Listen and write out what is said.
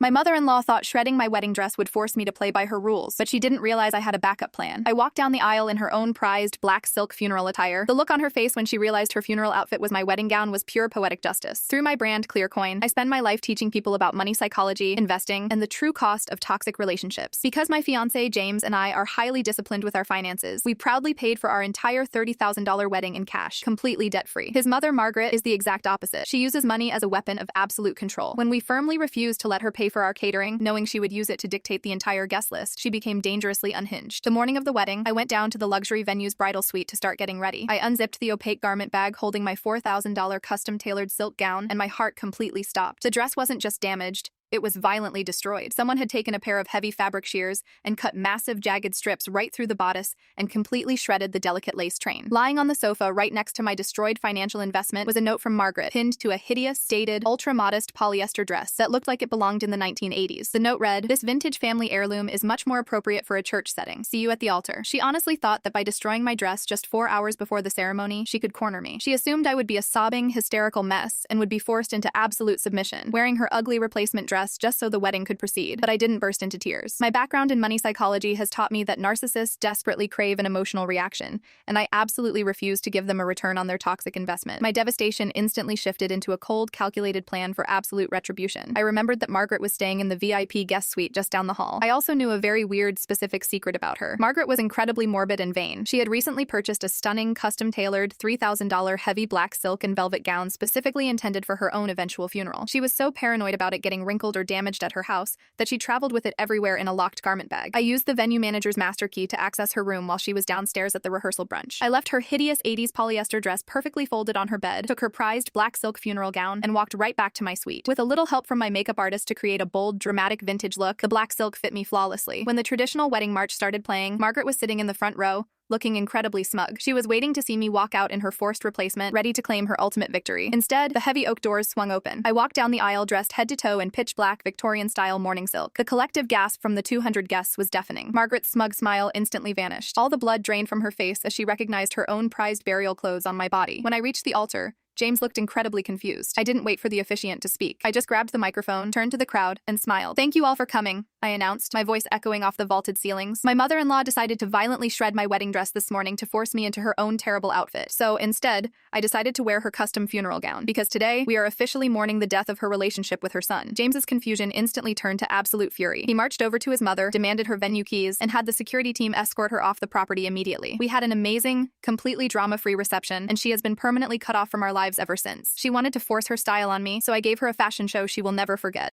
My mother-in-law thought shredding my wedding dress would force me to play by her rules, but she didn't realize I had a backup plan. I walked down the aisle in her own prized black silk funeral attire. The look on her face when she realized her funeral outfit was my wedding gown was pure poetic justice. Through my brand, ClearCoin, I spend my life teaching people about money psychology, investing, and the true cost of toxic relationships. Because my fiancé, James, and I are highly disciplined with our finances, we proudly paid for our entire $30,000 wedding in cash, completely debt-free. His mother, Margaret, is the exact opposite. She uses money as a weapon of absolute control. When we firmly refused to let her pay for our catering, knowing she would use it to dictate the entire guest list, she became dangerously unhinged. The morning of the wedding, I went down to the luxury venue's bridal suite to start getting ready. I unzipped the opaque garment bag holding my $4,000 custom-tailored silk gown, and my heart completely stopped. The dress wasn't just damaged, it was violently destroyed. Someone had taken a pair of heavy fabric shears and cut massive jagged strips right through the bodice and completely shredded the delicate lace train. Lying on the sofa right next to my destroyed financial investment was a note from Margaret, pinned to a hideous, stated, ultra-modest polyester dress that looked like it belonged in the 1980s. The note read, "This vintage family heirloom is much more appropriate for a church setting. See you at the altar." She honestly thought that by destroying my dress just 4 hours before the ceremony, she could corner me. She assumed I would be a sobbing, hysterical mess and would be forced into absolute submission, wearing her ugly replacement dress just so the wedding could proceed, but I didn't burst into tears. My background in money psychology has taught me that narcissists desperately crave an emotional reaction, and I absolutely refuse to give them a return on their toxic investment. My devastation instantly shifted into a cold, calculated plan for absolute retribution. I remembered that Margaret was staying in the VIP guest suite just down the hall. I also knew a very weird, specific secret about her. Margaret was incredibly morbid and vain. She had recently purchased a stunning, custom-tailored $3,000 heavy black silk and velvet gown specifically intended for her own eventual funeral. She was so paranoid about it getting wrinkled or damaged at her house that she traveled with it everywhere in a locked garment bag. I used the venue manager's master key to access her room while she was downstairs at the rehearsal brunch. I left her hideous 80s polyester dress perfectly folded on her bed, took her prized black silk funeral gown, and walked right back to my suite. With a little help from my makeup artist to create a bold, dramatic vintage look, the black silk fit me flawlessly. When the traditional wedding march started playing, Margaret was sitting in the front row, looking incredibly smug. She was waiting to see me walk out in her forced replacement, ready to claim her ultimate victory. Instead, the heavy oak doors swung open. I walked down the aisle dressed head to toe in pitch black Victorian-style morning silk. The collective gasp from the 200 guests was deafening. Margaret's smug smile instantly vanished. All the blood drained from her face as she recognized her own prized burial clothes on my body. When I reached the altar, James looked incredibly confused. I didn't wait for the officiant to speak. I just grabbed the microphone, turned to the crowd, and smiled. "Thank you all for coming," I announced, my voice echoing off the vaulted ceilings. My mother-in-law decided to violently shred my wedding dress this morning to force me into her own terrible outfit. So instead, I decided to wear her custom funeral gown, because today, we are officially mourning the death of her relationship with her son. James's confusion instantly turned to absolute fury. He marched over to his mother, demanded her venue keys, and had the security team escort her off the property immediately. We had an amazing, completely drama-free reception, and she has been permanently cut off from our lives ever since. She wanted to force her style on me, so I gave her a fashion show she will never forget.